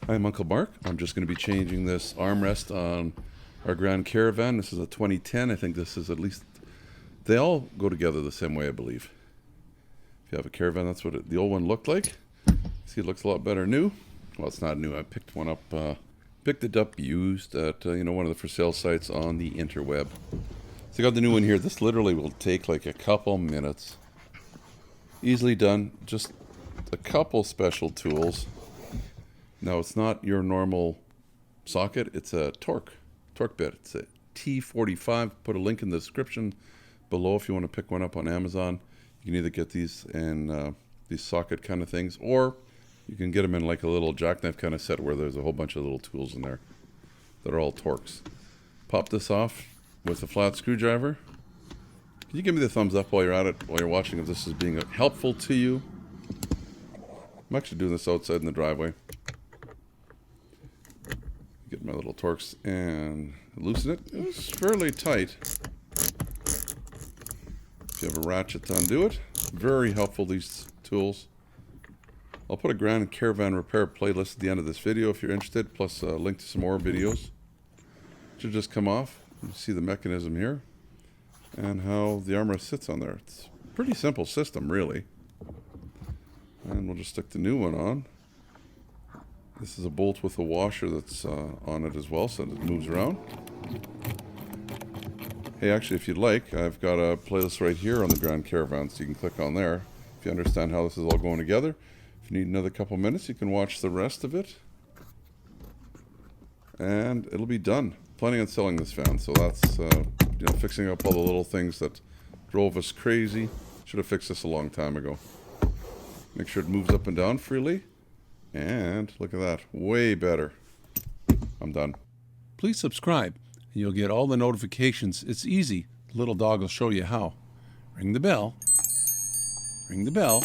I'm Uncle Mark. I'm just going to be changing this armrest on our Grand Caravan. This is a 2010. I think this is at least, they all go together the same way, I believe. If you have a Caravan, that's what the old one looked like. See, it looks a lot better new. Well, it's not new. I picked one up, picked it up used at, one of the for sale sites on the interweb. So I got the new one here. This literally will take like a couple minutes. Easily done. Just a couple special tools. Now, it's not your normal socket. It's a torque bit. It's a T45. Put a link in the description below if you want to pick one up on Amazon. You can either get these in these socket kind of things, or you can get them in like a little jackknife kind of set where there's a whole bunch of little tools in there that are all torques. Pop this off with a flat screwdriver. Can you give me the thumbs up while you're at it, while you're watching, if this is being helpful to you? I'm actually doing this outside in the driveway. Get my little torques and loosen it. It's fairly tight. If you have a ratchet to undo it, very helpful, these tools. I'll put a Grand Caravan repair playlist at the end of this video if you're interested, plus a link to some more videos. It should just come off. You see the mechanism here and how the armrest sits on there. It's a pretty simple system, really. And we'll just stick the new one on. This is a bolt with a washer that's on it as well, so that it moves around. Hey, actually, if you'd like, I've got a playlist right here on the Grand Caravan, so you can click on there. If you understand how this is all going together. If you need another couple minutes, you can watch the rest of it. And it'll be done. Planning on selling this van, so that's fixing up all the little things that drove us crazy. Should have fixed this a long time ago. Make sure it moves up and down freely. And look at that, way better. I'm done. Please subscribe, and you'll get all the notifications. It's easy. The little dog will show you how. Ring the bell. Ring the bell.